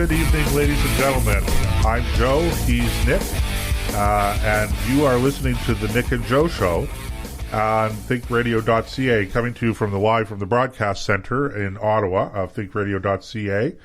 Good evening, ladies and gentlemen. I'm Joe, he's Nick, and you are listening to the Nick and Joe Show on ThinkRadio.ca, coming to you from the Broadcast Center in Ottawa of ThinkRadio.ca.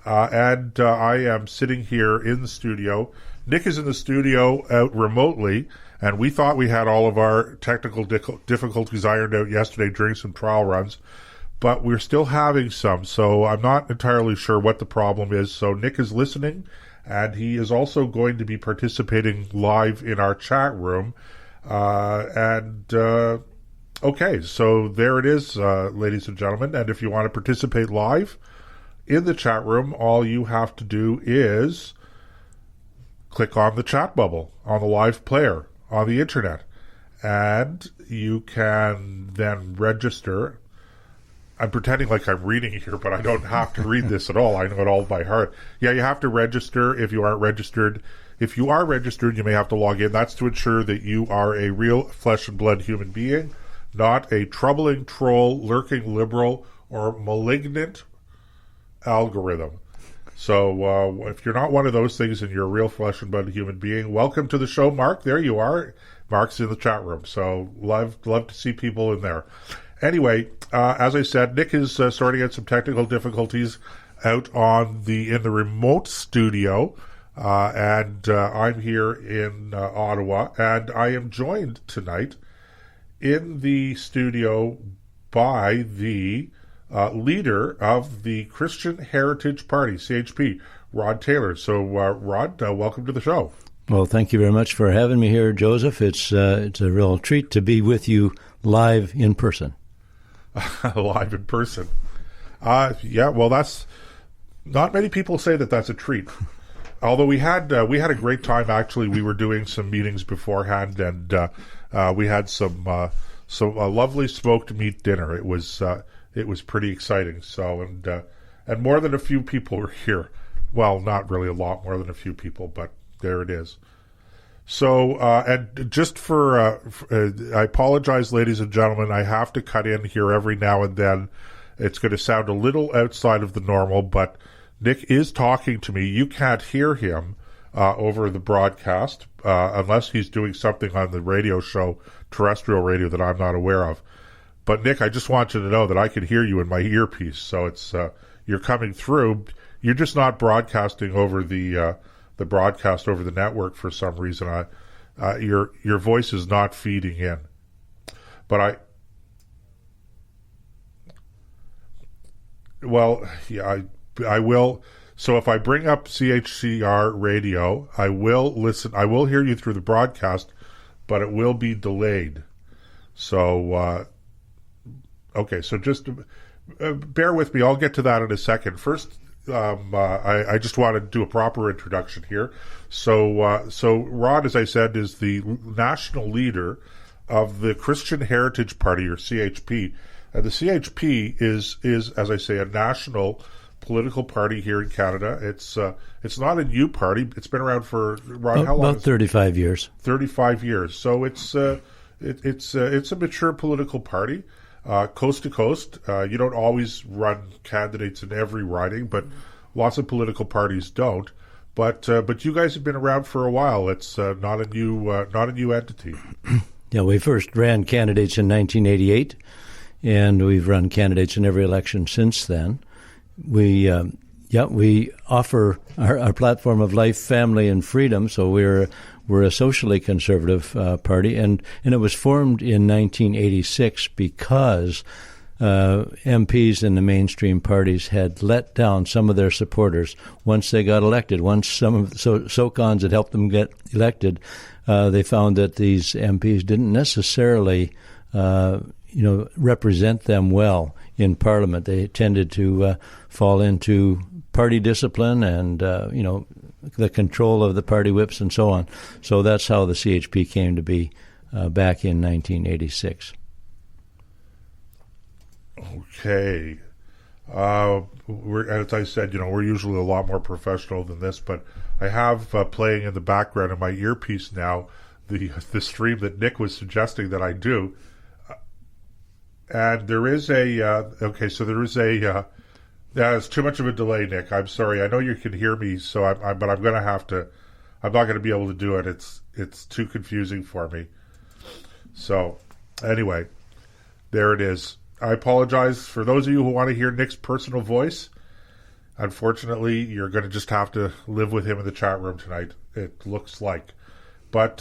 And I am sitting here in the studio. Nick is in the studio out remotely, and we thought we had all of our technical difficulties ironed out yesterday during some trial runs, but we're still having some, so I'm not entirely sure what the problem is. So Nick is listening, and he is also going to be participating live in our chat room. Okay, so there it is, ladies and gentlemen. And if you want to participate live in the chat room, all you have to do is click on the chat bubble on the live player on the internet, and you can then register. I'm pretending like I'm reading here, but I don't have to read this at all. I know it all by heart. Yeah, you have to register if you aren't registered. If you are registered, you may have to log in. That's to ensure that you are a real flesh and blood human being, not a troubling troll, lurking liberal, or malignant algorithm. So if you're not one of those things and you're a real flesh and blood human being, welcome to the show, Mark. There you are. Mark's in the chat room. So love to see people in there. Anyway, as I said, Nick is sorting out some technical difficulties out in the remote studio, and I'm here in Ottawa, and I am joined tonight in the studio by the leader of the Christian Heritage Party, CHP, Rod Taylor. So, Rod, welcome to the show. Well, thank you very much for having me here, Joseph. It's a real treat to be with you live in person. Live in person. Yeah, well, that's not many people say that that's a treat. Although we had a great time. Actually, we were doing some meetings beforehand, and we had some lovely smoked meat dinner. It was pretty exciting. So, and more than a few people were here. Well, not really a lot more than a few people, but there it is. So, and just I apologize, ladies and gentlemen, I have to cut in here every now and then. It's going to sound a little outside of the normal, but Nick is talking to me. You can't hear him over the broadcast unless he's doing something on the radio show, terrestrial radio, that I'm not aware of. But Nick, I just want you to know that I can hear you in my earpiece, so it's you're coming through. You're just not broadcasting over the broadcast over the network for some reason. Your voice is not feeding in. But I will. So if I bring up CHCR radio, I will listen. I will hear you through the broadcast, but it will be delayed. So, okay. So just bear with me. I'll get to that in a second. First, I just want to do a proper introduction here. So Rod, as I said, is the national leader of the Christian Heritage Party, or CHP. The CHP is, as I say, a national political party here in Canada. It's not a new party. It's been around for, Rod, how long? About 35 years. 35 years. So it's a mature political party. Coast to coast. You don't always run candidates in every riding, but lots of political parties don't. But you guys have been around for a while. It's not a new entity. Yeah, we first ran candidates in 1988, and we've run candidates in every election since then. We offer our platform of life, family, and freedom. So we're a socially conservative party, and it was formed in 1986 because MPs in the mainstream parties had let down some of their supporters once they got elected. Once some of the SOCONs had helped them get elected, they found that these MPs didn't necessarily represent them well in Parliament. They tended to fall into party discipline and the control of the party whips and so on. So that's how the CHP came to be back in 1986. Okay. As I said, we're usually a lot more professional than this, but I have playing in the background in my earpiece now the stream that Nick was suggesting that I do. And there is a Yeah, it's too much of a delay, Nick. I'm sorry. I know you can hear me, but I'm going to have to. I'm not going to be able to do it. It's too confusing for me. So, anyway, there it is. I apologize for those of you who want to hear Nick's personal voice. Unfortunately, you're going to just have to live with him in the chat room tonight. It looks like, but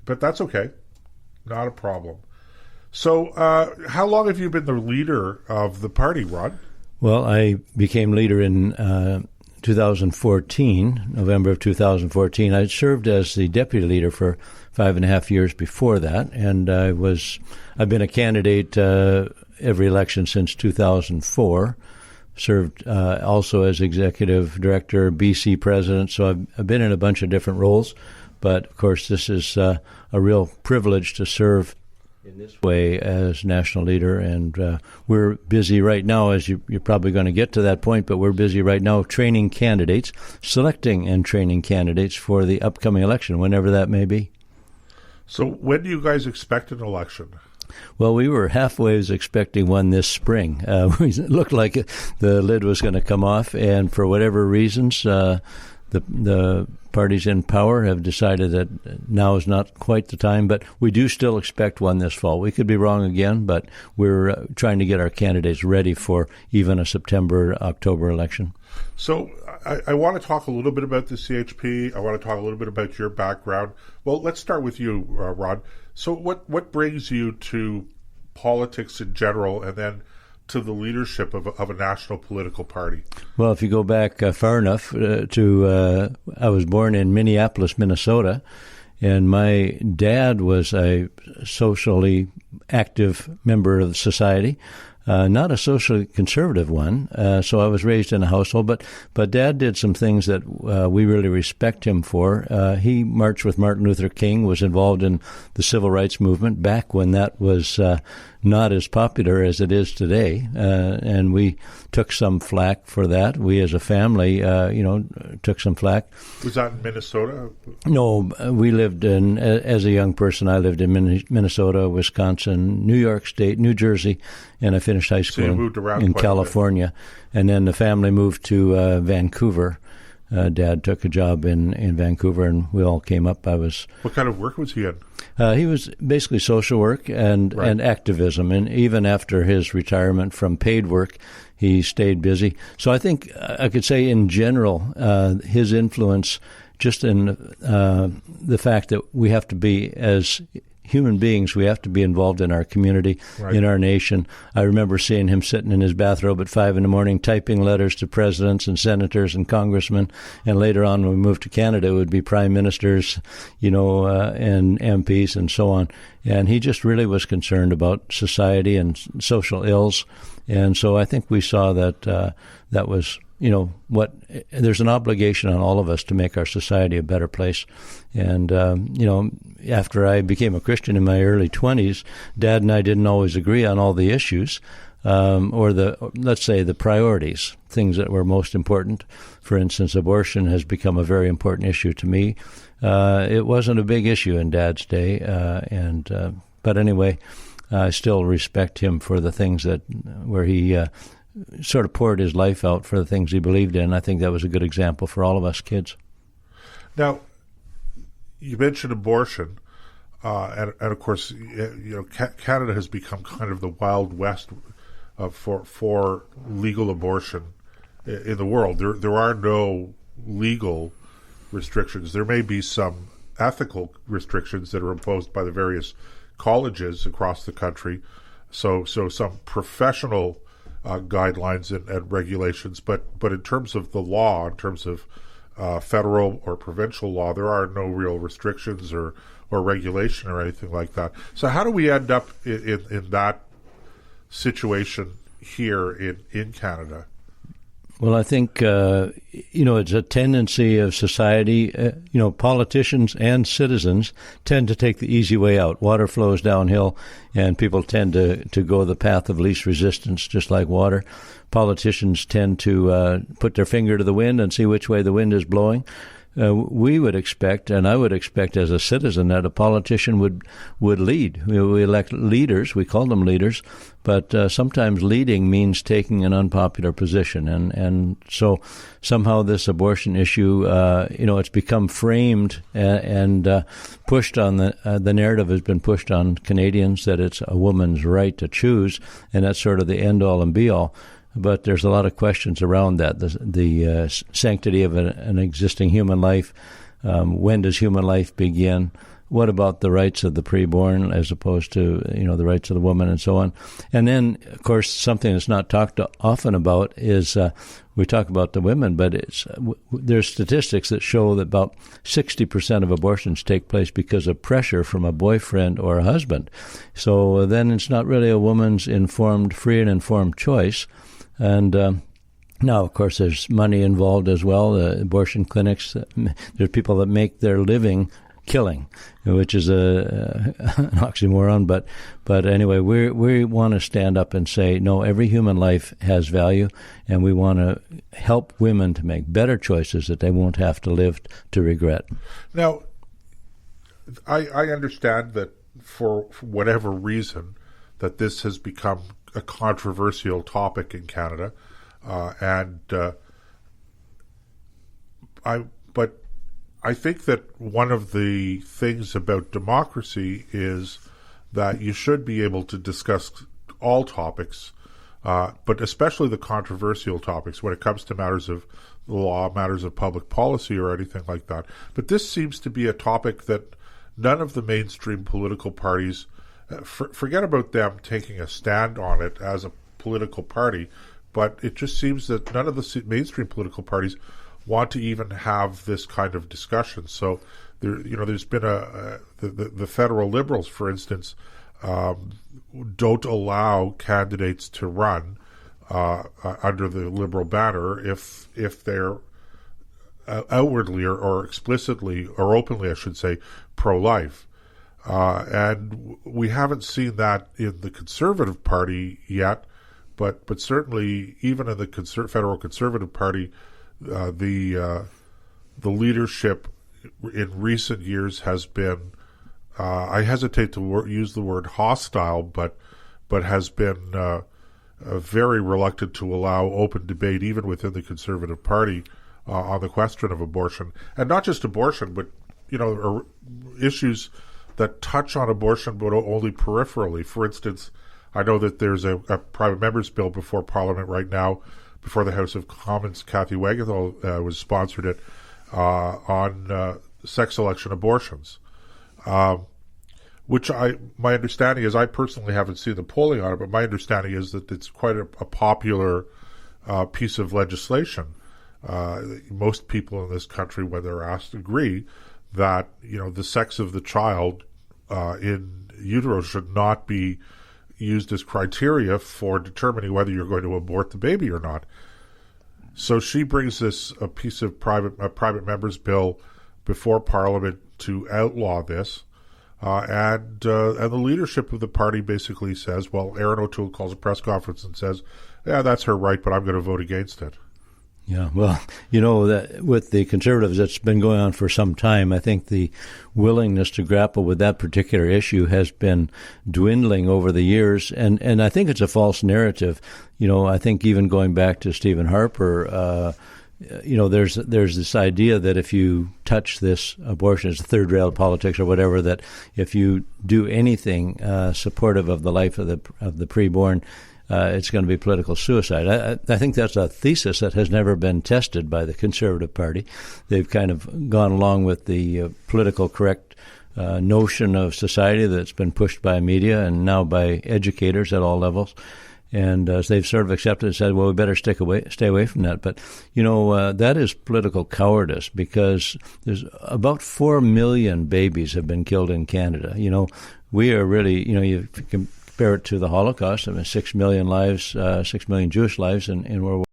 that's okay. Not a problem. So, how long have you been the leader of the party, Ron? Well, I became leader in 2014, November of 2014. I served as the deputy leader for 5.5 years before that, and I've been a candidate every election since 2004. Served also as executive director, BC president, so I've been in a bunch of different roles. But, of course, this is a real privilege to serve in this way as national leader, and we're busy right now, as you're probably going to get to that point, but we're busy right now training candidates, selecting and training candidates for the upcoming election, whenever that may be. So when do you guys expect an election? Well, we were halfway expecting one this spring. It looked like the lid was going to come off, and for whatever reasons, the parties in power have decided that now is not quite the time, but we do still expect one this fall. We could be wrong again, but we're trying to get our candidates ready for even a September-October election. So I want to talk a little bit about the CHP. I want to talk a little bit about your background. Well, let's start with you, Rod. So what brings you to politics in general and then to the leadership of a national political party? Well, if you go back far enough I was born in Minneapolis, Minnesota, and my dad was a socially active member of the society, not a socially conservative one. So I was raised in a household, but Dad did some things that we really respect him for. He marched with Martin Luther King, was involved in the civil rights movement back when that was not as popular as it is today, and we took some flack for that. We as a family, took some flack. Was that in Minnesota? No, we lived as a young person, I lived in Minnesota, Wisconsin, New York State, New Jersey, and I finished high school in California. And then the family moved to Vancouver. Dad took a job in Vancouver, and we all came up. What kind of work was he in? He was basically social work and activism, and even after his retirement from paid work, he stayed busy. So I think I could say in general, his influence just in the fact that we have to be, as human beings, we have to be involved in our community, in our nation. I remember seeing him sitting in his bathrobe at 5 a.m, typing letters to presidents and senators and congressmen. And later on, when we moved to Canada, it would be prime ministers, and MPs and so on. And he just really was concerned about society and social ills. And so I think we saw that that was, there's an obligation on all of us to make our society a better place. And, after I became a Christian in my early 20s, Dad and I didn't always agree on all the issues, let's say the priorities, things that were most important. For instance, abortion has become a very important issue to me. It wasn't a big issue in Dad's day, but anyway, I still respect him for the things where he sort of poured his life out for the things he believed in. I think that was a good example for all of us kids. Now, you mentioned abortion, and of course, Canada has become kind of the Wild West for legal abortion in the world. There are no legal restrictions. There may be some ethical restrictions that are imposed by the various colleges across the country. So some professional guidelines and regulations, but in terms of the law, in terms of federal or provincial law, there are no real restrictions or regulation or anything like that. So how do we end up in that situation here in Canada? Well, I think, it's a tendency of society, politicians and citizens tend to take the easy way out. Water flows downhill, and people tend to go the path of least resistance, just like water. Politicians tend to put their finger to the wind and see which way the wind is blowing. we would expect, and I would expect as a citizen, that a politician would lead. We elect leaders, we call them leaders, but sometimes leading means taking an unpopular position. And so somehow this abortion issue, it's become framed and pushed on the narrative has been pushed on Canadians that it's a woman's right to choose, and that's sort of the end-all and be-all. But there's a lot of questions around that. The sanctity of an existing human life. When does human life begin? What about the rights of the preborn as opposed to, the rights of the woman and so on? And then, of course, something that's not talked often about is we talk about the women, but there's statistics that show that about 60% of abortions take place because of pressure from a boyfriend or a husband. So then it's not really a woman's free and informed choice. And now, of course, there's money involved as well. Abortion clinics, there's people that make their living killing, which is an oxymoron. But anyway, we want to stand up and say, no, every human life has value, and we want to help women to make better choices that they won't have to live to regret. Now, I understand that for whatever reason that this has become a controversial topic in Canada, but I think that one of the things about democracy is that you should be able to discuss all topics, but especially the controversial topics when it comes to matters of the law, matters of public policy, or anything like that. But this seems to be a topic that none of the mainstream political parties forget about them taking a stand on it as a political party, but it just seems that none of the mainstream political parties want to even have this kind of discussion. So there's been the federal Liberals, for instance, don't allow candidates to run under the Liberal banner if they're outwardly or explicitly or openly, I should say, pro-life. And we haven't seen that in the Conservative Party yet, but certainly even in the federal Conservative Party, the leadership in recent years has been, I hesitate to use the word hostile, but has been very reluctant to allow open debate even within the Conservative Party on the question of abortion, and not just abortion, but issues that touch on abortion, but only peripherally. For instance, I know that there's a private member's bill before Parliament right now, before the House of Commons. Kathy Wagenthal was sponsored it on sex selection abortions, which my understanding is, I personally haven't seen the polling on it, but my understanding is that it's quite a popular piece of legislation. Most people in this country, when they're asked, agree that the sex of the child in utero should not be used as criteria for determining whether you're going to abort the baby or not. So she brings a piece of private member's bill before Parliament to outlaw this, and the leadership of the party basically says, well, Erin O'Toole calls a press conference and says, yeah, that's her right, but I'm going to vote against it. Yeah, well, that with the Conservatives, that's been going on for some time. I think the willingness to grapple with that particular issue has been dwindling over the years, and I think it's a false narrative. I think even going back to Stephen Harper, there's this idea that if you touch this abortion as third rail politics or whatever, that if you do anything supportive of the life of the preborn, it's going to be political suicide. I think that's a thesis that has never been tested by the Conservative Party. They've kind of gone along with the political correct notion of society that's been pushed by media and now by educators at all levels. And they've sort of accepted and said, well, we better stay away from that. But, that is political cowardice, because there's about 4 million babies have been killed in Canada. We are really, you compare it to the Holocaust. 6 million lives, 6 million Jewish lives in World War